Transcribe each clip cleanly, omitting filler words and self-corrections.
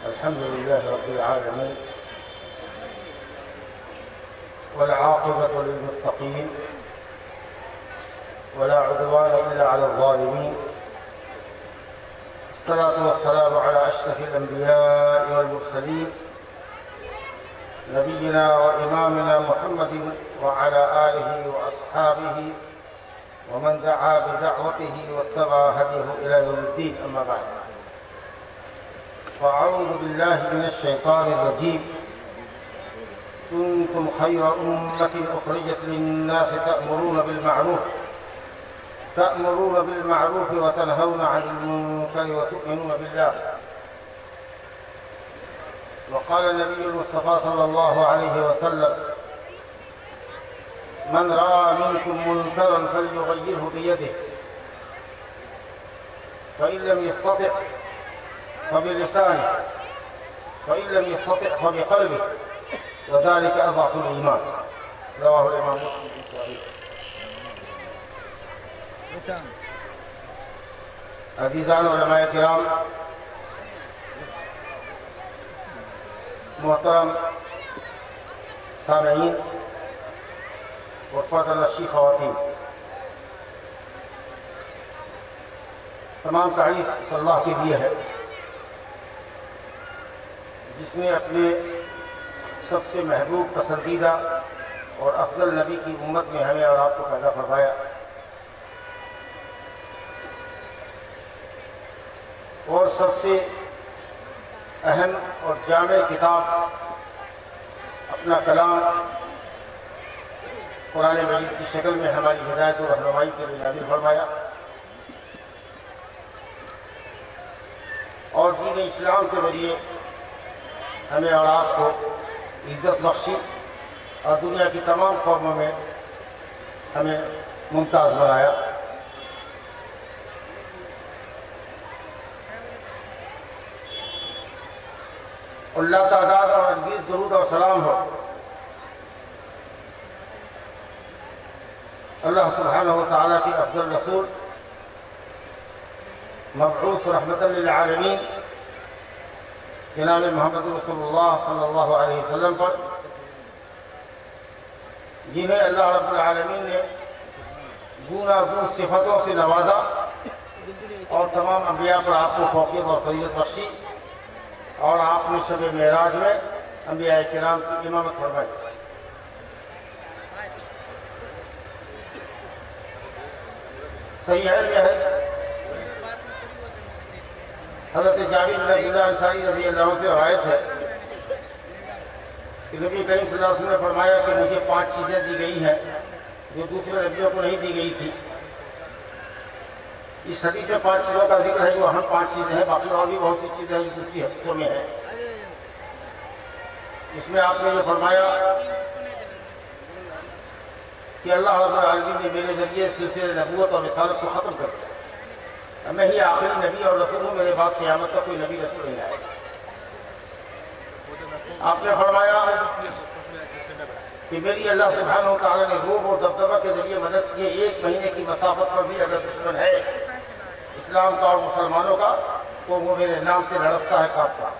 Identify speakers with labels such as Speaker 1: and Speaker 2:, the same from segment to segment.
Speaker 1: الحمد لله رب العالمين، والعاقبة للمتقين، ولا عدوان إلا على الظالمين. الصلاة والسلام على أشرف الأنبياء والمرسلين، نبينا وإمامنا محمد وعلى آله وأصحابه ومن دعا بدعوته واتبع هديه إلى يوم الدين. أما بعد، فأعوذ بالله من الشيطان الرجيم. كنتم خير أمة أخرجت للناس تأمرون بالمعروف وتنهون عن المنكر وتؤمنون بالله. وقال النبي المصطفى صلى الله عليه وسلم: من رأى منكم منكرا فليغيره بيده، فإن لم يستطع فبلسانه، فإن لم يستطع فبقلبه، وذلك أضعف الإيمان. رواه الإمام مسلم في صحيحه. عزیزان علماء کرام، محترم سامعین اور پردہ نشین خواتین، تمام تعریف صلی اللہ کے لیے ہے جس نے اپنے سب سے محبوب، پسندیدہ اور افضل نبی کی امت میں ہمیں اور آپ کو پیدا فرمایا، اور سب سے اہم اور جامع کتاب اپنا کلام قرآن مجید کی شکل میں ہماری ہدایت و رہنمائی کے لیے نازل فرمایا، اور دین اسلام کے ذریعے ہمیں اور آپ کو عزت بخشی اور دنیا کی تمام قوموں میں ہمیں ممتاز بنایا۔ اللہ تعداد اور انگیز درود اور سلام ہو اللہ سبحانہ و تعالیٰ کی افضل رسول، مبعوث رحمت للعالمین، جناب محمد رسول اللہ صلی اللہ علیہ وسلم پر، جنہیں اللہ رب العالمین نے گوناگون صفتوں سے نوازا اور تمام انبیاء پر آپ کو فوقیت اور فضیلت بخشی، اور آپ نے شب معراج میں انبیاء کرام کی امامت فرمائی۔ صحیح ہے حضرت جابر بن عبداللہ انصاری رضی اللہ عنہ سے روایت ہے کہ نبی کریم صلی اللہ علیہ وسلم نے فرمایا کہ مجھے 5 چیزیں دی گئی ہیں جو دوسرے نبیوں کو نہیں دی گئی تھی۔ اس حدیث میں 5 چیزوں کا ذکر ہے جو اہم 5 چیزیں ہیں، باقی اور بھی بہت سی چیزیں ہیں جو دوسری حدیثوں میں ہیں۔ اس میں آپ نے جو فرمایا کہ اللہ رب العالمین نے میرے ذریعے سلسلے نبوت اور رسالت کو ختم کر دیا، میں ہی آخری نبی اور رسول ہوں، میرے بعد قیامت کا کوئی نبی رسول نہیں آئے گا۔ آپ نے فرمایا کہ میری اللہ سبحانہ و تعالیٰ نے روب اور دبدبہ کے ذریعے مدد کی، 1 مہینے کی مسافت پر بھی اگر دشمن ہے اسلام کا اور مسلمانوں کا تو وہ میرے نام سے لڑکتا ہے، کاپتا ہے۔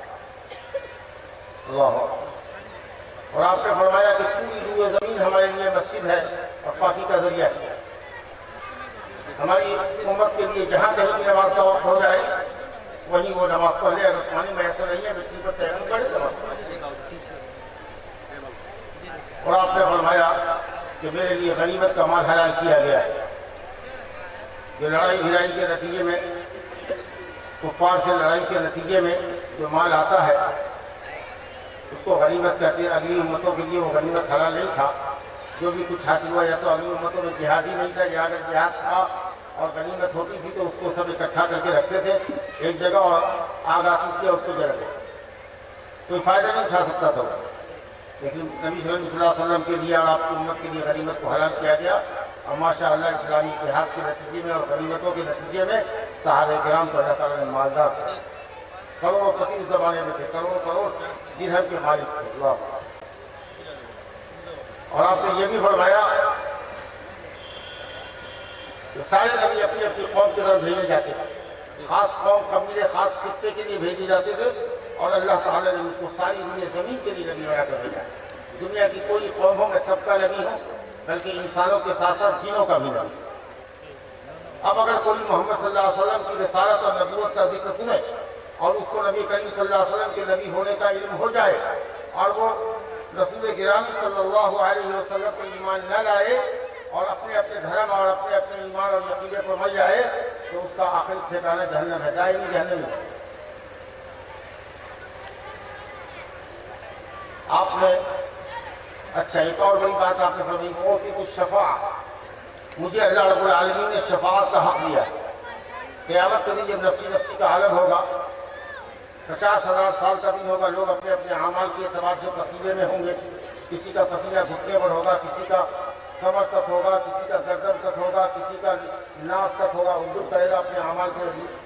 Speaker 1: اللہ اکبر۔ اور آپ نے فرمایا کہ پوری روئے زمین ہمارے لیے مسجد ہے اور پاکی کا ذریعہ ہے۔ ہماری امت کے لیے جہاں کہیں بھی نماز کا وقت ہو جائے وہیں وہ نماز پڑھ لے، اگر پانی میسر نہیں ہے مٹی پر تیمم کرے نماز پڑھ لے۔ اور آپ نے فرمایا کہ میرے لیے غنیمت کا مال حلال کیا گیا ہے، جو لڑائی بھڑائی کے نتیجے میں، کفار سے لڑائی کے نتیجے میں جو مال آتا ہے اس کو غنیمت کہتے ہیں۔ اگلی امتوں کے لیے وہ غنیمت حلال نہیں تھا، جو بھی کچھ حاصل ہوا یا تو اگلی امتوں میں جہاد ہی نہیں تھا، یا اگر جہاد تھا اور غنیمت ہوتی تھی تو اس کو سب اکٹھا کر کے رکھتے تھے ایک جگہ، اور آگ آتی تھی اور اس کو جلا دیتے، کوئی فائدہ نہیں اٹھا سکتا تھا اس سے۔ لیکن نبی صلی اللہ علیہ وسلم کے لیے اور آپ کی امت کے لیے غنیمت کو حلال کیا گیا، اور ماشاءاللہ اسلامی اتحاد کے نتیجے میں اور غنیمتوں کے نتیجے میں صحابہ کرام کو اللہ تعالیٰ نے مالدار کیا، کروڑوں پتی اس زمانے میں تھے، کروڑ درہم کے مالک تھے۔ اللہ۔ اور آپ نے یہ بھی فرمایا کہ سارے نبی اپنی اپنی قوم کی طرف بھیجے جاتے تھے، خاص قوم، قبیلے، خاص خطے کے لیے بھیجے جاتے تھے، اور اللہ تعالیٰ نے ان کو ساری دنیا زمین کے لیے نبی بنا کر بھیجا. دنیا کی کوئی قوم ہو میں سب کا نبی ہوں، بلکہ انسانوں کے ساتھ ساتھ جنوں کا بھی نبی. اب اگر کوئی محمد صلی اللہ علیہ وسلم کی رسالت اور نبوت کا ذکر سنے اور اس کو نبی کریم صلی اللہ علیہ وسلم کے نبی ہونے کا علم ہو جائے اور وہ رسول گرامی صلی اللہ علیہ وسلم پر ایمان نہ لائے اور اپنے اپنے دھرم اور اپنے اپنے ایمان اور عقیدے پر مر جائے تو اس کا آخری ٹھکانہ جہنم ہے، دائمی جہنم ہے. آپ نے اچھا ایک اور بڑی بات آپ نے فرمائی وہ کہ کچھ شفاعت، مجھے اللہ رب العالمین نے شفاعت کا حق دیا. قیامت کے دن جب نفسی نفسی کا عالم ہوگا، 50,000 سال کا دن ہوگا، لوگ اپنے اپنے اعمال کے اعتبار سے پسینے میں ہوں گے. کسی کا پسینہ گھٹنے پر ہوگا، کسی کا کمر تک ہوگا، کسی کا گردن تک ہوگا، کسی کا ناک تک ہوگا. اردو کرے گا اپنے اعمال کے ذریعے.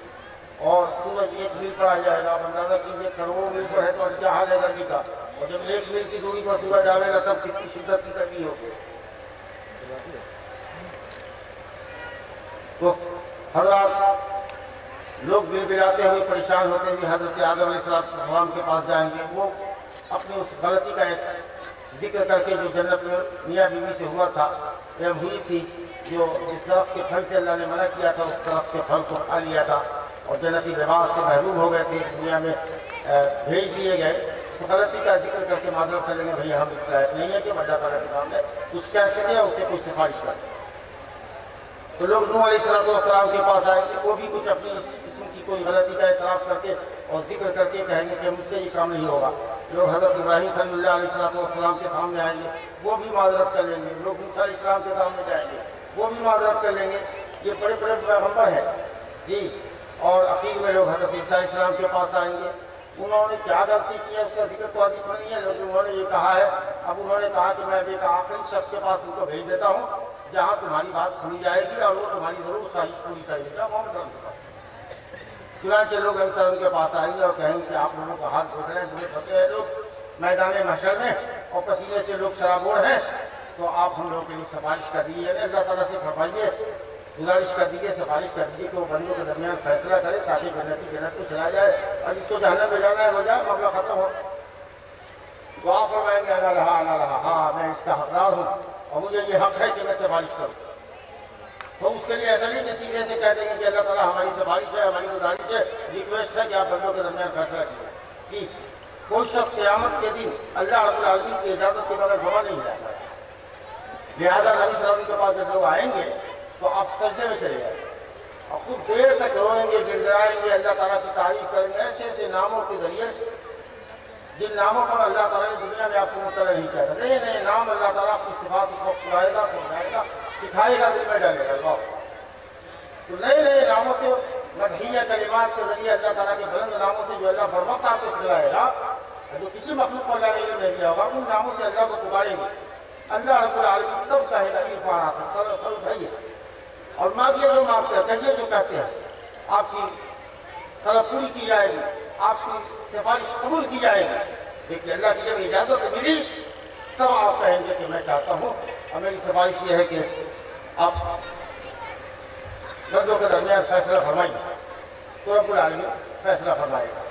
Speaker 1: اور سورج 1 میل پر آ جائے گا. اب اندازہ کیجیے کروڑوں میل پر ہے تو کیا حال ہے گرمی کا. اور جب 1 میل کی دوری پر سورج آئے گا تب کتنی شدت کی گرمی ہوگی. تو حضرات لوگ بلبلاتے ہوئے پریشان ہوتے ہوئے حضرت آدم علیہ السلام کے پاس جائیں گے. وہ اپنی اس غلطی کا ایک ذکر کر کے جو جنت میں میاں بیوی سے ہوا تھا یا ہوئی تھی، جو جس درخت کے پھل سے اللہ نے منع کیا تھا اس درخت کے پھل کو کھا لیا تھا اور جنتی لباس سے محروم ہو گئے تھے، دنیا میں بھیج دیے گئے. تو غلطی کا ذکر کر کے معذرت کریں گے بھئی ہم اس لائق نہیں ہے کہ اللہ تعالیٰ کے سامنے کچھ کہہ سکیں یا اس سے کوئی سفارش کریں. تو لوگ نوح علیہ السلام کے پاس آئیں گے، وہ بھی کچھ اپنی قسم کی کوئی غلطی کا اعتراف کر کے اور ذکر کر کے کہیں گے کہ مجھ سے یہ کام نہیں ہوگا. لوگ حضرت ابراہیم خلیل اللہ علیہ السلام کے سامنے آئیں گے، وہ بھی معذرت کر لیں گے. لوگ موسیٰ علیہ السلام کے سامنے جائیں گے، وہ بھی معذرت کر لیں گے. یہ بڑے بڑے پیغمبر ہیں جی. اور اخیر میں لوگ حضرت عیسیٰ علیہ السلام کے پاس آئیں گے. انہوں نے کیا غلطی کی ہے اس کا ذکر تو حدیث میں نہیں ہے، لیکن انہوں نے یہ کہا ہے. اب انہوں نے کہا کہ میں ایک آخری شخص کے پاس ان کو بھیج دیتا ہوں جہاں تمہاری بات سنی جائے گی اور وہ تمہاری ضرور خواہش پوری کرے گا. محمد صلی اللہ علیہ وسلم. چنانچہ لوگ ان کے پاس آئیں گے اور کہیں گے کہ آپ لوگوں کا حال دیکھ رہے ہیں، بڑے پھنسے ہیں لوگ میدان محشر میں اور پسینے سے لوگ شرابور ہیں، تو آپ ہم لوگوں کے لیے سفارش کر دیجیے. اللہ تعالیٰ سے فرمائیے، گزارش کر دیجیے، سفارش کر دیجیے کہ وہ بندوں کے درمیان فیصلہ کرے تاکہ جنت کو چلا جائے اور جس کو جہنم میں جانا ہے ہو جائے، معاملہ ختم ہو. تو آپ فرمائیں گے آنا رہا، ہاں میں اس کا حقدار ہوں اور مجھے یہ حق ہے کہ میں سفارش کروں. تو اس کے لیے ایسا نہیں کہ سیدھے سے کہہ دیں گے کہ اللہ تعالیٰ ہماری سفارش ہے، ہماری گزارش ہے، ریکویسٹ ہے کہ آپ بندوں کے درمیان فیصلہ کیجیے. کوئی شخص قیامت کے دن اللہ رب العالمین کی اجازت کے بغیر گواہ نہیں جائے گا. لہٰذا نبی صلی اللہ علیہ وسلم کے پاس جب لوگ آئیں گے تو آپ سجدے میں چلے جائیں گے اور خوب دیر تک روئیں گے، گڑگڑائیں گے، اللہ تعالیٰ کی تعریف کریں گے ایسے ایسے ناموں کے ذریعے جن ناموں پر اللہ تعالیٰ نے دنیا میں آپ کو مطلع نہیں چاہتا. نئے نئے نام اللہ تعالیٰ اپنی صفات کو پڑھائے گا، سمجھائے گا، سکھائے گا، دل میں ڈالے گا. تو نئے نئے ناموں سے مدحیہ کلمات کے ذریعے اللہ تعالیٰ کے بلند ناموں سے جو اللہ بر وقت آپ کو سکھلائے گا، جو کسی مخلوق کو اللہ نے علم نہیں دیا ہوگا، ان ناموں سے اللہ کو پکاریں گے. اللہ رب العالمین سب کہے گا عرفان سر بھائی اور مانگیے جو مانگتے ہیں، کہیے جو کہتے ہیں، آپ کی طلب پوری کی جائے گی، آپ کی سفارش قبول کی جائے گی. دیکھیے اللہ کی جب اجازت ملی تب آپ کہیں گے کہ میں چاہتا ہوں اور میری سفارش یہ ہے کہ آپ بندوں کے درمیان فیصلہ فرمائیے. تو رب العالمین فیصلہ فرمائے گا.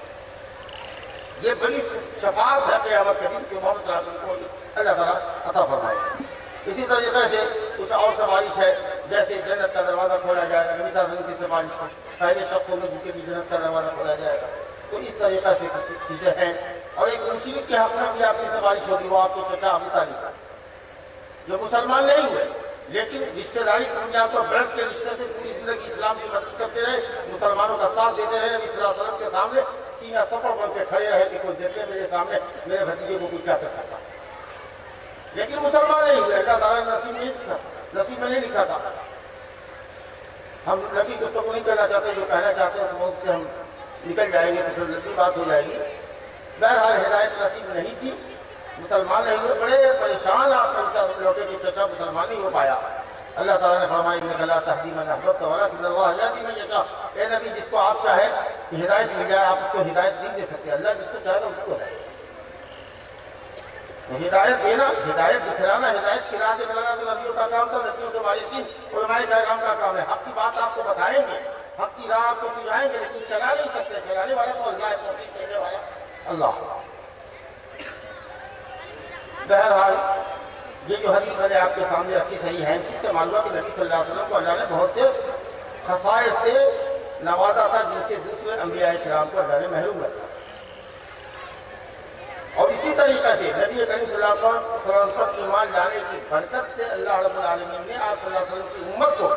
Speaker 1: یہ بڑی شفاعت ہے قیامت کے دن کہ محمد صلی اللہ علیہ وسلم کو اللہ تعالیٰ عطا فرمائے گا. اسی طریقے سے کچھ اور سفارش ہے، جیسے جنت کا دروازہ کھولا جائے گا. نبی صلی اللہ علیہ وسلم کی سفارش پہلے شخصوں میں جن کے بھی جنت کا دروازہ کھولا جائے گا. تو اس طریقہ سے کچھ چیزیں ہیں. اور ایک مشرک کے حق میں بھی آپ کی سفارش ہوگی، وہ آپ کے چچا ابو طالب جو مسلمان نہیں ہوئے لیکن رشتہ داری کی بنیاد پر بلڈ کے رشتے سے پوری زندگی اسلام کی مدد کرتے رہے، مسلمانوں کا ساتھ دیتے رہے. نبی صلی اللہ علیہ وسلم کے سامنے سینہ سپر بن کے کھڑے رہے کہ کوئی دیکھے میرے سامنے میرے بھتیجے کو کوئی کیا کر سکتا، لیکن مسلمان نہیں ہوئے. اللہ تعالیٰ نے نصیب میں نہیں لکھا تھا. ہم نبی دوستوں کو نہیں کہنا چاہتے، جو کہنا چاہتے ہیں تو سے ہم نکل جائیں گے تو پھر لمبی بات ہو جائے گی. بہرحال ہدایت نصیب نہیں تھی، مسلمان نہیں ہوئے، بڑے پریشان آپ نبی لوٹے کہ چچا مسلمان نہیں ہو پایا. اللہ تعالیٰ نے فرمایا انک لا تہدی من احببت ولکن اللہ یہدی من یشاء. اے نبی جس کو آپ چاہیں کہ ہدایت مل جائے آپ اس کو ہدایت نہیں دے سکتے، اللہ جس کو چاہے گا اس کو ہے. ہدایت دینا، ہدایت دکھلانا، ہدایت کی راہ دکھلانا تو نبیوں کا کام تھا، نبیوں کے وارثین علماء کرام کا کام ہے. حق کی بات آپ کو بتائیں گے، حق کی راہ آپ کو سجائیں گے، لیکن چلا نہیں سکتے. چلانے والا تو اللہ ہے، توفیق دینے والا اللہ۔ بہرحال یہ جو حدیث میں نے آپ کے سامنے رکھی صحیح ہے، اس سے معلوم ہے کہ نبی صلی اللہ علیہ وسلم کو اللہ نے بہت سے خصائص سے نوازا تھا جن سے دوسرے انبیاء کرام کو اللہ نے محروم رکھا۔ اور اسی طریقے سے نبی کریم صلی اللہ علیہ وسلم پر ایمان لانے کی برکت سے اللہ رب العالمین نے آپ صلی اللہ علیہ وسلم کی امت کو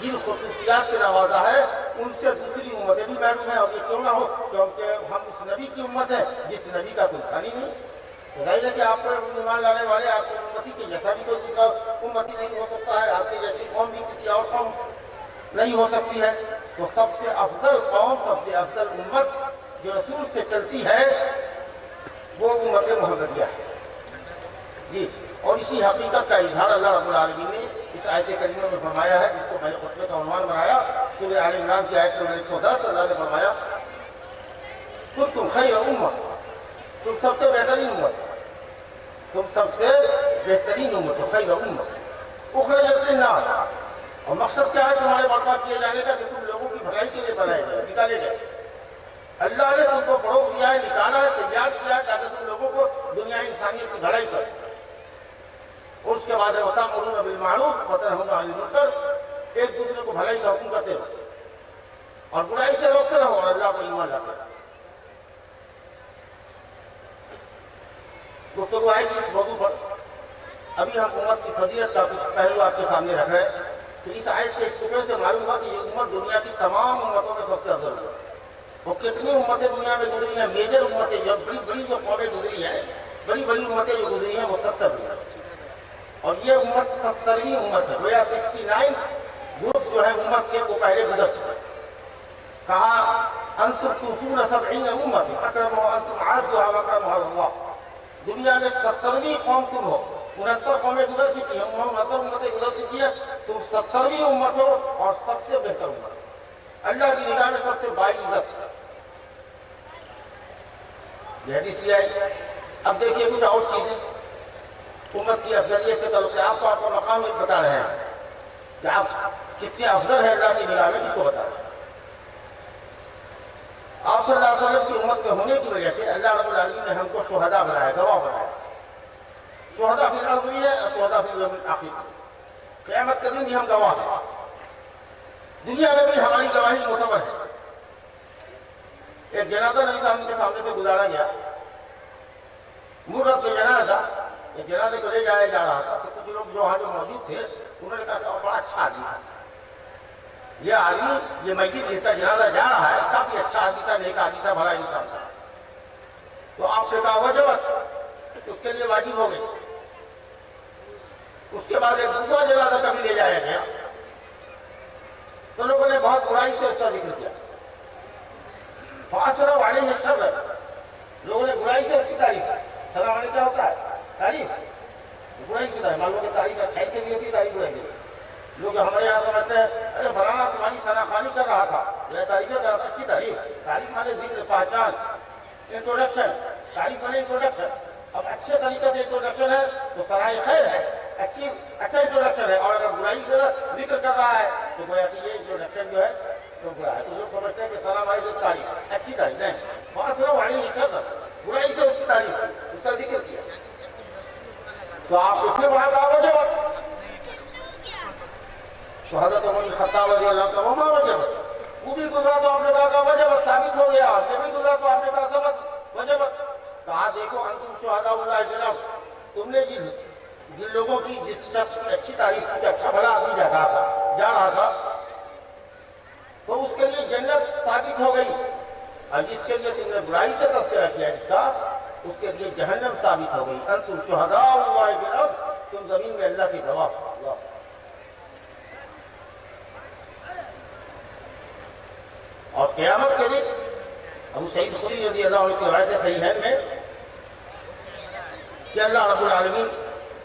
Speaker 1: جن خصوصیات سے نوازا ہے ان سے دوسری امتیں بھی محروم ہیں۔ اور یہ کیوں نہ ہو؟ کیونکہ ہم اس نبی کی امت ہیں جس نبی کا کوئی ثانی نہیں۔ ظاہر ہے کہ آپ کو ایمان لانے والے آپ کی امتی کے جیسا بھی کوئی دوسرا امتی نہیں ہو سکتا ہے، آپ کی جیسی قوم بھی کسی اور قوم نہیں ہو سکتی ہے۔ تو سب سے افضل قوم، سب سے افضل امت جو رسول سے چلتی ہے وہ امت محمدیہ ہے جی۔ اور اسی حقیقت کا اظہار اللہ رب العالمین نے اس آیت کریمہ میں فرمایا ہے، جس کو میں نے خطبے کا عنوان بنایا، سورہ آل عمران کی آیت نمبر 110۔ اللہ نے فرمایا کنتم خیر امہ، تم سب سے بہترین امت، تم سب سے بہترین امت ہو، خیر امہ اخرجت للناس۔ اور مقصد کیا ہے تمہارے برپا کیے جانے کا؟ کہ تم لوگوں کی بھلائی کے لیے بنائے گئے، نکالے گئے۔ اللہ نے تم کو فروغ دیا ہے، نکالا ہے، تیار کیا ہے تاکہ تم لوگوں کو دنیا انسانیت کی بھلائی کرے۔ اور اس کے بعد وَتَأْمُرُونَ بِالْمَعْرُوفِ وَتَنْهُونَ عَنِ الْمُنکَرِ، ایک دوسرے کو بھلائی کا حکم کرتے رہو اور برائی سے روکتے رہو اور اللہ کو ایمان لاتے رہو۔ گفتگو آئے گی اس موضوع پر۔ ابھی ہم امت کی فضیلت کا کچھ پہلو آپ کے سامنے رکھ رہے ہیں۔ تو اس آیت کے اس ٹکڑے سے معلوم ہوا کہ یہ امت دنیا کی تمام امتوں میں سب سے افضل ہے۔ وہ کتنی امتیں دنیا میں گزری ہیں، میجر امتیں جو بڑی بڑی جو قومیں گزری ہیں، بڑی بڑی امتیں جو گزری ہیں وہ 70 ہیں۔ اور یہ امت 70ویں امت ہے۔ گویا 69 گروپ جو ہے امت کے وہ پہلے گزر چکے۔ کہا انتم توفون 70 امت اکرم انتم عادها واکرمها اللہ۔ دنیا میں 70ویں قوم تم ہو، 69 قومیں گزر چکی ہیں، 69 امتیں گزر چکی ہیں، تم 70ویں امت ہو اور سب سے بہتر امت، اللہ کی نگاہ میں سب سے باعزت۔ یہ حدیث بھی آئی۔ اب دیکھیے کچھ اور چیزیں امت کی افضلیت کے تعلق سے آپ کو آپ کا مقام بتا رہے ہیں کہ آپ کتنے افضل ہیں اللہ کی نگاہ میں، کس کو بتا رہے ہیں۔ آپ صلی اللہ علیہ وسلم کی امت میں ہونے کی وجہ سے اللہ رب العالمین نے ہم کو شہداء بنایا، گواہ بنایا۔ شہداء فی الارض بھی ہے اور شہداء فی الیوم الآخر، قیامت کے دن بھی ہم گواہ ہیں، دنیا میں بھی ہماری گواہی معتبر ہے۔ ایک جنازہ نبی صاحب کے سامنے سے گزارا گیا، مرت کے جنازہ، ایک جنازے کو لے جایا جا رہا تھا، تو کچھ لوگ جو وہاں جو موجود تھے انہوں نے کہا کہ بڑا اچھا آدمی ہے یہ آدمی، یہ میت جس کا جنازہ جا رہا ہے کافی اچھا آدمی تھا، نیک آدمی تھا، بھلا انسان تھا۔ تو آپ نے کہا وجبت، اس کے لیے واجب ہو گئی۔ اس کے بعد ایک دوسرا جنازہ کبھی لے جایا گیا تو لوگوں نے بہت برائی سے اس کا ذکر کیا، فَأَسْرَوْا عَلَيْهِ الشَّرَّ، لوگوں نے برائی سے اس کی تعریف کی۔ سلام علیکم کیا ہوتا ہے؟ تعریف، برائی سے تعریف۔ معلوم کہ تعریف اچھائی سے بھی ہوتی ہے، تعریف برائی سے۔ لوگ ہمارے یہاں سمجھتے ہیں ارے فلانا تمہاری ثناخوانی کر رہا تھا، میں تعریف کر رہا تھا، اچھی تعریف۔ تعریف مانے ذکر، پہچان، انٹروڈکشن، تعریف مانے انٹروڈکشن۔ اب اچھے طریقے سے انٹروڈکشن ہے تو سرائے خیر ہے، اچھا انٹروڈکشن ہے۔ اور اگر برائی سے ذکر کر رہا ہے تو گویا کہ یہ انٹروڈکشن جو ہے تو برا ہے۔ تو لوگ سمجھتے ہیں کہ سلام علیکم تعریف، اچھی تعریف نہیں، فَأَسْرَوْا عَلَيْهِ الشَّرَّ، برائی سے اس کی تعریف، اس کا ذکر کیا۔ تو آپ اس نے وہاں کہا وجبت، تو حضرت عمر بن خطاب رضی اللہ عنہ وما وجبت، وہ بھی گزرا تو آپ نے کہا وجبت، ثابت ہو گیا۔ یہ بھی گزرا تو آپ نے کہا ثبت وجبت۔ کہا دیکھو انتم شہداء اللہ فی الارض، تم نے جن لوگوں کی جس شخص کی اچھی تعریف کی، اچھا بھلا آدمی جا رہا تھا تو اس کے لیے جنت ثابت ہو گئی، اور جس کے لیے تم نے برائی سے تذکرہ کیا جس کا، اس کے لیے جہنم ثابت ہو گئی۔ انتم شہداء اللہ فی الارض، تم زمین میں اللہ کی گواہ۔ اللہ اور قیامت کے دن ابو سعید خدری رضی اللہ عنہ کی روایت صحیح ہے میں کہ اللہ رب العالمین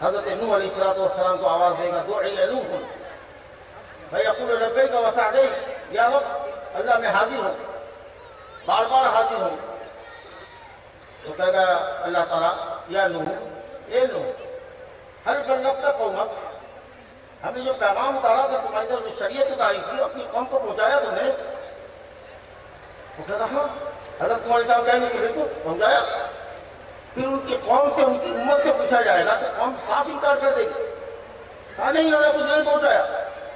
Speaker 1: حضرت نوح علیہ السلام کو آواز دے گا، دعی نوح فیقول لبیک وسعدیک، یا رب اللہ میں حاضر ہوں، بار بار حاضر ہوں۔ تو کہے گا اللہ تعالیٰ یا نوح، اے نوح هل بلغت قومک، ہم نے جو پیغام اتارا تھا تمہاری طرف، جو شریعت اتاری تھی اپنی قوم کو پہنچایا تم نے؟ وہ کہہ رہا ہاں حضرت عمر صاحب کہیں گے کہ بالکل پہنچایا. پھر ان کی قوم سے، ان کی امت سے پوچھا جائے گا تو قوم صاف انکار کر دے گی، کہا نہیں انہوں نے کچھ نہیں پہنچایا.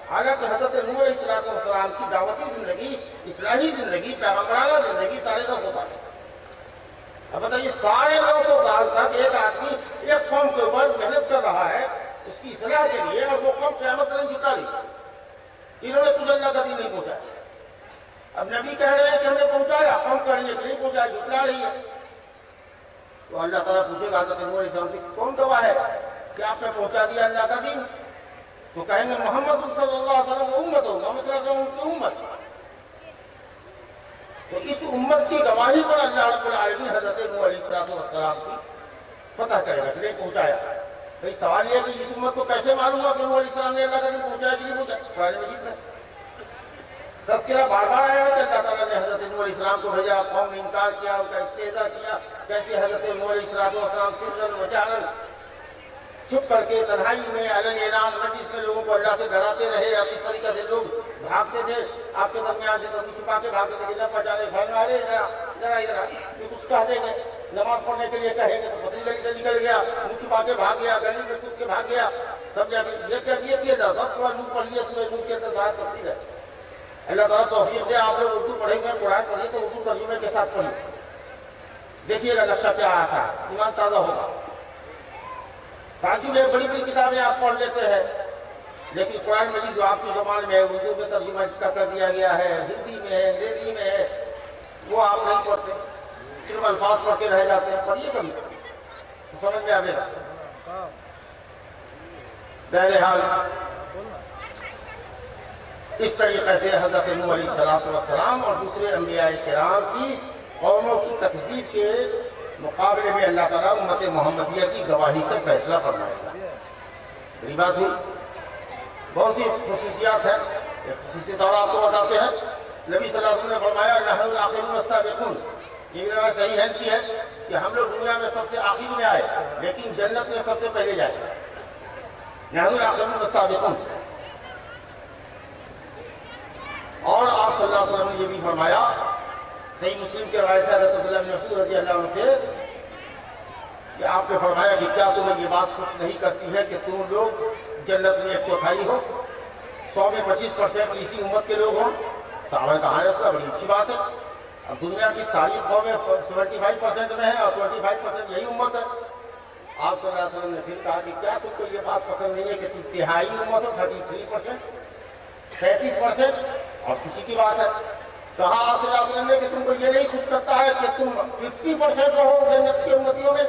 Speaker 1: حالانکہ حضرت نوح علیہ السلام کی دعوتی زندگی، اصلاحی زندگی، پیغمبرانہ زندگی 950 سال. اب بتائیے 950 سال تک ایک آدمی ایک قوم کے اوپر محنت کر رہا ہے اس کی اصلاح کے لیے، اور وہ قوم قیامت تک جھٹلا رہی. انہوں نے کچھ اللہ کا دین نہیں پہنچایا. اب نبی کہہ رہے ہیں کہ ہم نے پہنچایا، قوم کہہ رہی ہے کہ نہیں پہنچایا، جھٹلا رہی ہے. تو اللہ تعالیٰ پوچھے گا حضرت نوح علیہ السلام سے کون گواہ ہے کہ آپ نے پہنچا دیا اللہ کا دین؟ تو کہیں گے محمد صلی اللہ علیہ وسلم امت ہو، محمد صلی اللہ علیہ وسلم ان کی امت. تو اس امت کی گواہی پر اللہ رب العالمین حضرت نوح علیہ السلام کی فتح کرے گا کہ نہیں پہنچایا. بھئی سوال یہ ہے کہ اس امت کو کیسے معلوم ہوا کہ نوح علیہ السلام نے اللہ کا دین پہنچایا کہ نہیں پہنچایا؟ قرآن مجید میں تذکرہ بار بار آیا ہے کہ اللہ تعالیٰ نے حضرت نوح علیہ السلام کو بھیجا، قوم نے انکار کیا، ان کا استہزاء کیا. کیسے حضرت نوح علیہ السلام سرًا و جہرًا چھپ کر کے تنہائی میں علن اعلان مجلس میں لوگوں کو اللہ سے ڈراتے رہے. اب اس طریقے سے لوگ بھاگتے تھے آپ کے درمیان سے، کبھی چھپا کے بھاگتے تھے کہ نہ پہچانے، گھر میں ارے ذرا یہ کچھ کہہ دیں گے، نماز پڑھنے کے لیے کہیں گے تو پتلی گلی سے نکل گیا، منہ چھپا کے بھاگ گیا، گلی میں کود کے بھاگ گیا. تب جا کے یہ کیفیت یہ تھا. سب تھوڑا منہ پڑھ لیا، پورے منہ کے اندر بات تفصیل ہے. اللہ تعالیٰ توفیق دے. آپ لوگ اردو پڑھیں گے، قرآن پڑھیں تو اردو ترجمے کے ساتھ پڑھیں. دیکھیے گا نقشہ کیا آیا تھا، ایمان تازہ ہوگا. تعجب ہے، بڑی بڑی کتابیں آپ پڑھ لیتے ہیں، لیکن قرآن مجید جو آپ کی زبان میں ہے، اردو میں ترجمہ اس کا کر دیا گیا ہے، ہندی میں ہے، انگریزی میں ہے، وہ آپ نہیں پڑھتے، صرف الفاظ پڑھ کے رہ جاتے ہیں. پڑھیے کبھی تو سمجھ میں آئے گا. بہرحال اس طریقے سے حضرت نوح علیہ السلام اور دوسرے انبیاء کرام کی قوموں کی تکذیب کے مقابلے میں اللہ تعالیٰ امت محمدیہ کی گواہی سے فیصلہ فرمائے گا. بڑی بات ہوئی. بہت سی خصوصیات ہیں، خصوصیت اور آپ کو بتاتے ہیں. نبی صلی اللہ علیہ وسلم نے فرمایا نحن الاخرون السابقون. یہ بھی روایت صحیح ہے کی ہے کہ ہم لوگ دنیا میں سب سے آخر میں آئے لیکن جنت میں سب سے پہلے جائیں. نحن الاخرون السابقون. اور آپ صلی اللہ علیہ وسلم نے یہ بھی فرمایا، صحیح مسلم کے روایت ہے حضرت عبداللہ بن مسعود رضی اللہ عنہ سے، کہ آپ نے فرمایا کہ کیا تمہیں یہ بات خوش نہیں کرتی ہے کہ تم لوگ جنت میں 1/4 ہو، 100 میں 25% اسی امت کے لوگ ہوں. صحابہ نے کہا ہے رسول اللہ بڑی اچھی بات ہے. اب دنیا کی ساری قومیں 75% میں ہیں اور 25% یہی امت ہے. آپ صلی اللہ علیہ وسلم نے پھر کہا کہ کیا تم کو یہ بات پسند نہیں ہے کہ تم تہائی امت ہو، 33%، 37%، اور خوشی کی بات ہے. کہا آپ صلی اللہ علیہ وسلم نے کہ تم کو یہ نہیں خوش کرتا ہے کہ تم 50% رہو جنت کی امتیوں میں،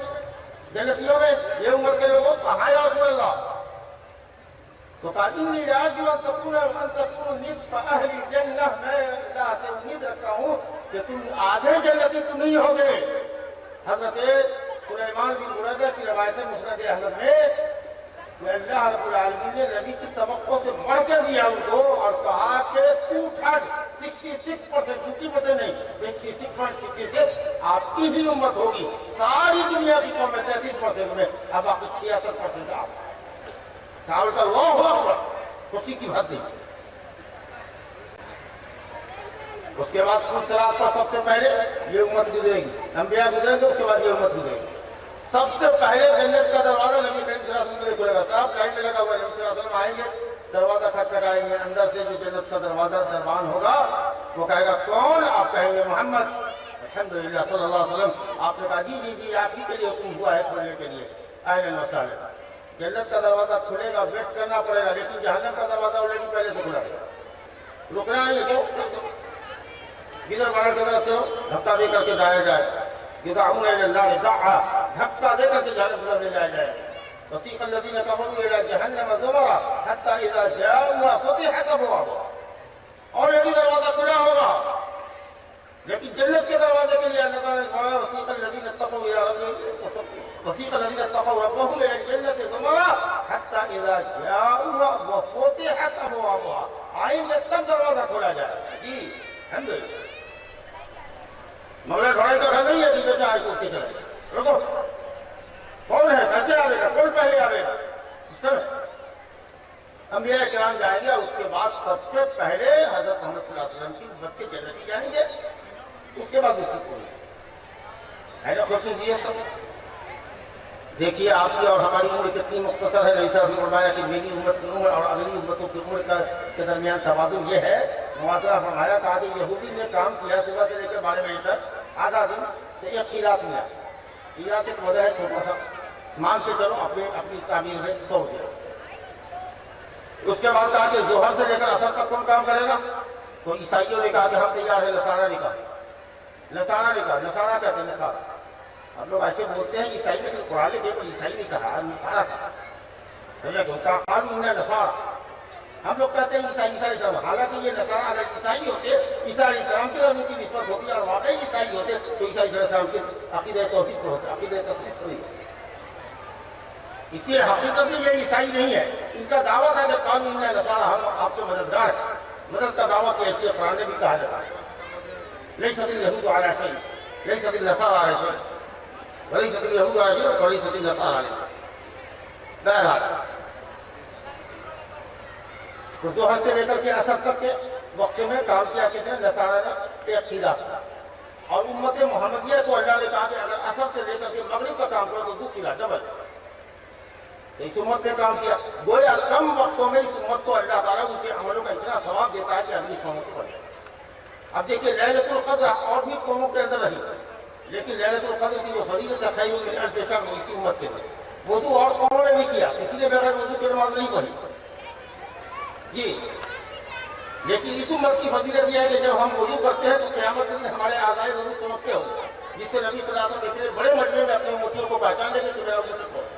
Speaker 1: جنتیوں میں، یہ امت کے لوگوں. کہا یا رسول اللہ. تو کہا انی راجو ان تکون نصف اہل الجنہ. میں اللہ سے امید رکھتا ہوں کہ تم آدھے جنتی تم ہی ہوگے. حضرت سلیمان بن بریدہ کی روایت ہے مسند احمد میں کہ اللہ رب العالمین نے نبی کی توقع سے بڑھ کے دیا ان کو اور کہا کہ 66%، 50% نہیں، 66.66 آپ کی بھی امت ہوگی. ساری دنیا کی قوم میں 33% میں، اب باقی 76% آپ. صحابہ کا اللہ اکبر، خوشی کی بات نہیں. اس کے بعد پھر صراط پر سب سے پہلے یہ امت گزرے گی، انبیاء گزریں گے، اس کے بعد یہ امت گزرے گی. سب سے پہلے جنت کا دروازہ نبی کریم صلی اللہ علیہ وسلم کے لیے کھلے گا. صاحب لائن میں لگا ہوا ہے، نبی صلی اللہ علیہ وسلم آئیں گے، دروازہ کھٹکھٹائیں گے. اندر سے جو جنت کا دروازہ دربان ہوگا وہ کہے گا کون؟ آپ کہیں گے محمد. الحمدللہ صلی اللہ علیہ وسلم. آپ نے کہا جی آپ ہی کے لیے حکم ہوا ہے کھولنے کے لیے. اہلاً و سہلاً. جنت کا دروازہ کھلے گا، ویٹ کرنا پڑے گا، لیکن جہنم کا دروازہ آلریڈی پہلے سے کھلا ہے. رکنا نہیں ہے. کدھر بڑھ کے طرف سے دھکا دے کر کے جایا جائے. يدعون الى النار دعا. دھکا دے کر کے جہنم کی طرف لے جایا جائے. وسيق الذين كفروا الى جهنم زمرا حتى اذا جاءوها فتحت ابوابها. اور یہ بھی دروازہ کھلا ہوگا، لیکن جنت کے دروازے کے لیے اللہ تعالیٰ نے کہا وسيق الذين اتقوا الى ربهم وسيق الذين اتقوا ربهم الى الجنة زمرا حتى اذا جاءوها وفتحت ابوابها. آئیں تب دروازہ کھولا جائے. جی الحمدللہ. مگر گھوڑے کا گھر نہیں ہے جس میں چاہے کو کے چلے. رکو، کون ہے، کیسے آئے گا، کون پہلے آئے گا، سسٹم ہے. انبیاء کرام جائیں گے، اس کے بعد سب سے پہلے حضرت محمد صلی اللہ علیہ وسلم کی امت کے جنتی جائیں گے. اس کے بعد دوسری کوئی ہے نا خصوصیت سب. دیکھیے آپ کی اور ہماری عمر کتنی مختصر ہے. نبی صلی اللہ علیہ وسلم نے فرمایا کہ میری امت کی عمر اور اگلی امتوں کی عمر کے درمیان توازن یہ ہے. موازنہ فرمایا کہا کہ یہودی نے کام کیا صبح سے لے کر 12 بجے تک آدھا دن سے ایک قیراط لیا. قیراط ایک وجہ ہے چھوٹا سا مان کے چلو اپنی تعمیر میں 100 دیا. اس کے بعد کہا کہ ظہر سے لے کر عصر تک کون کام کرے گا؟ تو عیسائیوں نے کہا کہ ہم تیار ہیں. نصارہ نے کہا نصارہ کہتے ہیں نصارہ. ہم لوگ ایسے بولتے ہیں عیسائی نے قرآن کے پر عیسائی نے کہا نصارہ کہا سمجھا کہ ان کا قانون ہے نصارہ. ہم لوگ کہتے ہیں عیسائی اسلام. حالانکہ یہ نصارہ اگر عیسائی ہوتے عیسیٰ علیہ السلام کی طرف ان کی نسبت ہوتی ہے اور واقعی عیسائی ہوتے تو عیسیٰ علیہ السلام کے عقیدہ توحید پر ہوتے عقیدہ تصدیق پر نہیں. اس لیے حقیقت میں یہ عیسائی نہیں ہے. ان کا دعویٰ تھا کہ قانون ہے نصارہ ہم آپ کے مددگار ہیں. مدد کا دعویٰ کیا اس لیے قرآن نے بھی کہا جاتا ہے لیست الیہود علی شیء لیست النصارى علی شیء ولیست الیہود علی شیء ولیست النصارى علی شیء. بہرحال تو ظہر سے لے کر کے عصر تک کے وقت میں کام کیا کس نے؟ نصارہ نے ایک قیراط. اور امت محمدیہ کو اللہ نے کہا کہ اگر عصر سے لے کر کے مغرب کا کام کرو تو 2 قیراط ڈبل. اس امت نے کام کیا. گویا کم وقتوں میں اس امت کو اللہ تعالیٰ ان کے عملوں کا اتنا ثواب دیتا ہے کہ اگلی قوموں سے بڑھ جائے. اب دیکھیے لیلۃ القدر اور بھی قوموں کے اندر رہی لیکن لیلۃ القدر کی جو فضیلت ہے خیر من الف شہر اسی امت کے بعد وضو اور قوموں نے بھی کیا. اس لیے بغیر وضو کی نماز نہیں پڑھی جی. لیکن اس امت کی فضیلت یہ ہے کہ جب ہم وضو کرتے ہیں تو قیامت کے دن ہمارے اعضائے وضو چمکتے ہو جس سے نبی صلی اللہ علیہ وسلم اتنے بڑے مجمع میں اپنی امتیوں کو پہچان لے گے کہ میرا وضو نہیں.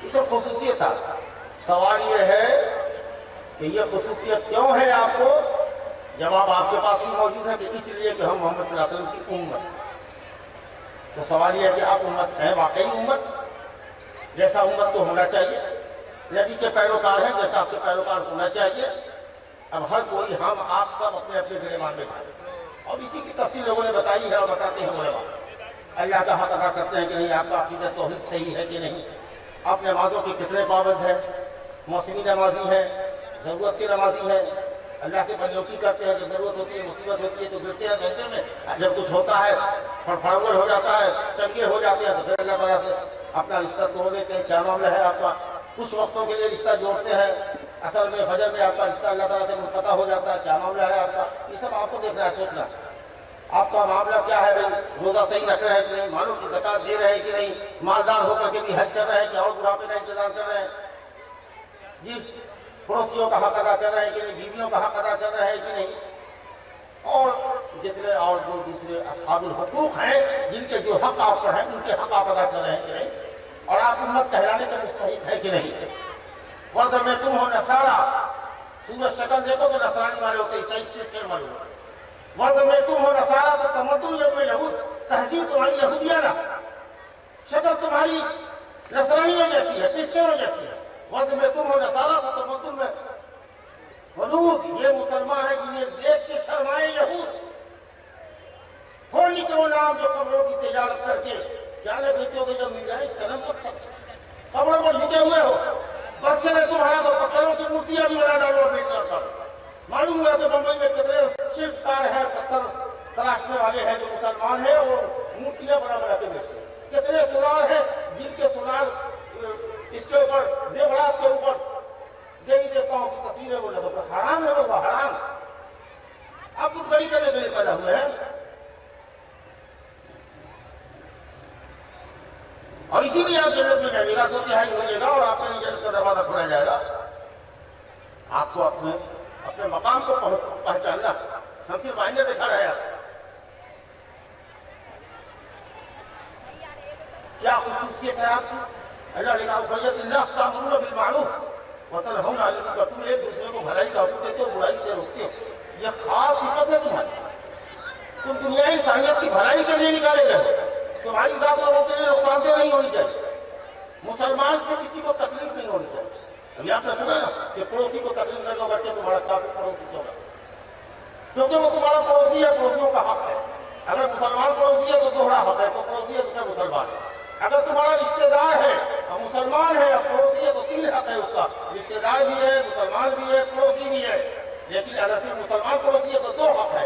Speaker 1: یہ سب خصوصیت تھا. سوال یہ ہے کہ یہ خصوصیت کیوں ہے آپ کو؟ جواب آپ کے پاس ہی موجود ہے کہ اس لیے کہ ہم محمد صلی اللہ علیہ وسلم کی امت. تو سوال یہ ہے کہ آپ امت ہیں واقعی امت جیسا امت کو ہونا چاہیے. نبی کے پیروکار ہیں جیسا آپ کے پیروکار ہونا چاہیے. اب ہر کوئی ہم آپ سب اپنے اپنے گریبان میں کھائیں اور اسی کی تفصیل لوگوں نے بتائی ہے اور بتاتے ہیں علماء. اللہ کا حق ادا کرتے ہیں کہ نہیں. آپ کا عقیدہ توحید صحیح ہے کہ نہیں. آپ نمازوں کے کتنے پابند ہیں. موسمی نمازی ہیں ضرورت کے نمازی ہیں. اللہ سے بندگی کرتے ہیں. جب ضرورت ہوتی ہے مصیبت ہوتی ہے تو گرتے ہیں سجدے میں. جب کچھ ہوتا ہے فڑفڑاور ہو جاتا ہے چنگے ہو جاتے ہیں تو پھر اللہ تعالیٰ سے اپنا رشتہ توڑ لیتے ہیں. کیا معاملہ ہے آپ کا؟ کچھ وقتوں کے لیے رشتہ جوڑتے ہیں. اصل میں فجر میں آپ کا رشتہ اللہ تعالیٰ سے منقطع ہو جاتا ہے. کیا معاملہ ہے آپ کا؟ یہ سب آپ کو دیکھنا ہے سوچنا. آپ کا معاملہ کیا ہے بھائی؟ روزہ صحیح رکھ رہے ہیں کہ نہیں. مالوں کی زکات دے رہے ہیں کہ نہیں. مالدار ہو کر کے بھی حج کر رہے ہیں کہ اور بڑھاپے کا انتظار کر رہے ہیں جی. پڑوسیوں کا حق ادا کر رہے ہیں کہ نہیں. بیویوں کا حق ادا کر رہے ہیں کہ نہیں. اور جتنے اور جو دوسرے اصحاب الحقوق ہیں جن کے جو حق آپ پر ہیں ان کے حق آپ ادا کر رہے ہیں کہ نہیں. اور آپ امت کہلانے کا مستحق ہے کہ نہیں. وَإِذَا میں تم ہو نصارہ. سورج شکل دیکھو تو نصرانی والے ہوتے عیسائی کرسچن والے ہوتے. وَإِذَا میں تم ہو نصارہ تو تمدن جب یہود تہذیب تمہاری یہودیانہ شکل تمہاری نصرانیوں جیسی ہے کرسچنوں جیسی ہے. وَإِذَا میں تم ہو نصارہ تو تمدن میں ولود یہ مسلمان ہیں جنہیں دیکھ کے شرمائے یہود. کھولنے کے وہ نام جو قبروں کی تجارت کر کے جانے بیٹوں کے جب مل جائے سلم تو قبروں پر جھکے ہوئے ہو. بس سے تمہارا تو پتھروں کی مورتیاں بھی بنا ڈالو اور بیچ کر معلوم ہوا کہ بمبئی میں کتنے صرف کار ہے پتھر تراشنے والے ہیں جو مسلمان ہیں اور مورتیاں بنا بنا کے بیچتے ہیں. کتنے سونار ہیں جن کے سونار اس کے اوپر زیورات کے اوپر دیوی دیوتاؤں کی تصویریں وہ لگا. حرام ہے وہ حرام. اب کچھ بڑی کرنے کے لیے پیدا ہوئے ہیں. اور اسی لیے آپ جنت میں جائیے گا 2 تہائی ہوئے گا اور آپ کے جنت کا دروازہ کھولا جائے گا. آپ کو اپنے مقام کو پہچاننا. ہم صرف آئندہ دکھا رہے ہیں. کیا خصوصیت ہے آپ کی؟ اللہ نے کہا فَيَدِ اللَّهِ تَأْمُرُونَ بِالْمَعْرُوفِ وَتَنْهَوْنَ عَنِ الْمُنكَرِ. تم ایک دوسرے کو بھلائی کا حکم دیتے ہو برائی سے روکتے ہو. یہ خاص صفت ہے تمہاری. تم دنیا انسانیت کی بھلائی کے لیے نکالے گئے. تمہاری ذات لوگوں کے لیے نقصان دہ نہیں ہونی چاہیے. مسلمان سے کسی کو تکلیف نہیں ہونی چاہیے. ابھی آپ نے سنا نا کہ پڑوسی کو تکلیف نہ دو بچے تمہارا کافی پڑوسی ہوگا کیونکہ وہ تمہارا پڑوسی ہے. پڑوسیوں کا حق ہے. اگر مسلمان پڑوسی ہے تو دوہرا حق ہے. تو پڑوسی ہے تو مسلمان ہے. اگر تمہارا رشتہ دار ہے اور مسلمان ہے اور پڑوسی ہے تو 3 حق ہے اس کا. رشتہ دار بھی ہے مسلمان بھی ہے پڑوسی بھی ہے. لیکن اگر صرف مسلمان پڑوسی ہے تو 2 حق ہے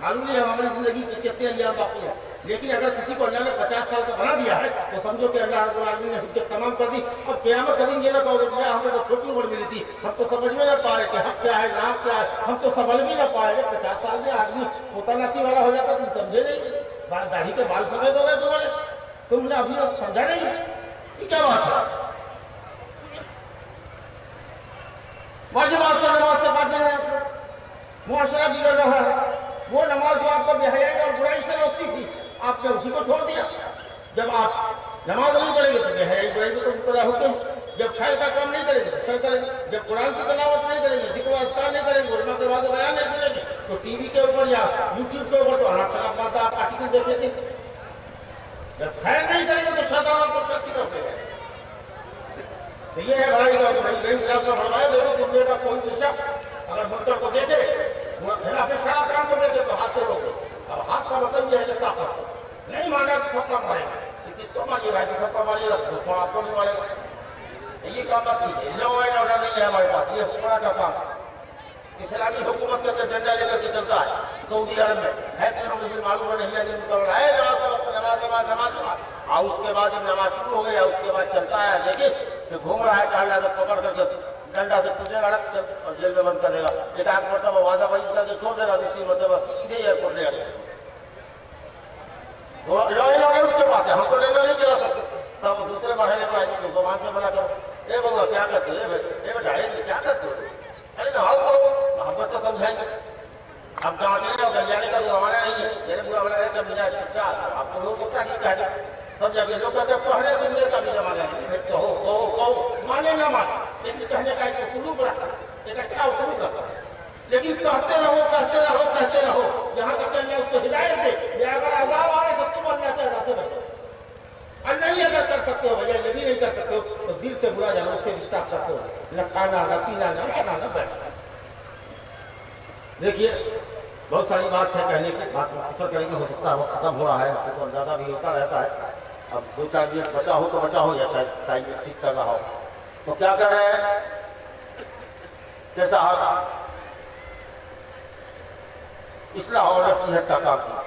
Speaker 1: معلوم نہیں ہماری زندگی کی کتنے ایام باقی ہیں، لیکن اگر کسی کو اللہ نے 50 سال کا بنا دیا ہے تو سمجھو کہ اللہ رب العالمین نے حجت تمام کر دی۔ اب قیامت کا دن یہ نہ کہو گے کہ ہمیں تو چھوٹی عمر ملی تھی، ہم تو سمجھ میں نہ پائے کہ حق کیا ہے نام کیا ہے، ہم تو سنبھل بھی نہ پائے۔ 50 سال میں آدمی پوتاناتی والا ہو جاتا، تم سمجھے نہیں، داڑھی کے بال سفید ہو گئے تمہارے، تم نے ابھی تک سمجھا نہیں، یہ کیا بات ہے؟ واجبات سے نماز سے بات نہیں ہے، معاشرہ بگڑ رہا ہے۔ وہ نماز جو آپ کو بے حیائی اور برائی سے روکتی تھی، آپ نے اسی کو چھوڑ دیا۔ جب آپ نماز نہیں پڑھیں گے تو بے حیائی برائی میں تو مبتلا ہوتے ہیں، جب خیر کا کام نہیں کریں گے تو شر کریں گے، جب قرآن کی تلاوت نہیں کریں گے، ذکر و اذکار نہیں کریں گے، علماء کے بعد بیان نہیں کریں گے، تو ٹی وی کے اوپر یا یوٹیوب کے اوپر تو آپ آرٹیکل دیکھے تھے۔ جب خیر نہیں کریں گے تو شیطان کو شر کی طرف دے گا۔ تو یہ ہے بھائی کا فرمایا، دیکھو دنیا کا کوئی بھی شخص اگر منکر کو دیکھے، خلاف شرع کام کو دیکھے تو ہاتھ سے روکو۔ اب ہاتھ کا مطلب یہ ہے کہ طاقت نہیں مانا تو تھپڑا مارے گا، کس کو ماریے گا کہ تھپڑا ماریے گا تو آپ کو نہیں مارے گا۔ یہ کام بات نہیں ہے، لا اینڈ آرڈر نہیں ہے ہمارے پاس، یہ حکمراں کا کام ہے۔ اسلامی حکومت کے اندر ڈنڈا لے کر کے چلتا ہے سعودی عرب میں، ہے مجھے معلوم ہے نہیں ہے نماز، اور اس کے بعد جب نماز شروع ہو گئی اس کے بعد چلتا ہے، دیکھیے کہ گھوم رہا ہے ٹالنا سے پکڑ کر کے ڈنڈا سے پوچھے گا اور جیل میں بند کر دے گا، ایک آدھ مرتبہ وعدہ وعید کر کے چھوڑ دے گا، دوسری مرتبہ سیدھے ایئرپورٹ لے جائے گا۔ لا اینڈ آرڈر اس کے پاس ہے، ہم تو ڈنڈا نہیں چلا سکتے، تب دوسرے مرحلے پر آئے گے زبان سے منع کرو، اے بابا کیا کرتے ہو، اے بیٹا کیا کرتے ہو، ارے نماز پڑھو، محبت سے سمجھائیں گے۔ اب ڈانٹنے اور گلیانے کا زمانہ نہیں ہے، میرے برا بنا رہے کہ میرا چپچا آپ کو لوگ کیا کہتے ہیں، سمجھا کہ لوگ کہتے ہیں پڑھنے سننے کا بھی زمانہ نہیں ہے، کہو مانے نہ مانے، اس کہنے کا ایک اسلوب رکھا، ایک اچھا اسلوب رکھا، لیکن کہتے رہو کہتے رہو کہتے رہو، یہاں تک کہ اللہ اس کو ہدایت دے، یہ اگر عذاب آ رہے تو تم اللہ کے عذاب سے بچو۔ اللہ نہیں اگر کر سکتے ہو بھیا، یہ بھی نہیں کر سکتے ہو تو دل سے برا جانا، اس سے رشتہ کرتے ہو، نہ کھانا نہ پینا نہ کھانا نہ بیٹھنا۔ دیکھیے بہت ساری بات ہے کہنے کی، بات مختصر کریں گے، ہو سکتا ہے وہ ختم ہو رہا ہے، تو زیادہ بھی ہوتا رہتا ہے، اب 2-4 منٹ بچا ہو تو بچا ہو، یا شاید ٹائم ایکسیڈ کر رہا ہو، تو کیا کر رہے ہیں کیسا ہوگا اصلاح اور نصیحت کا کام کیا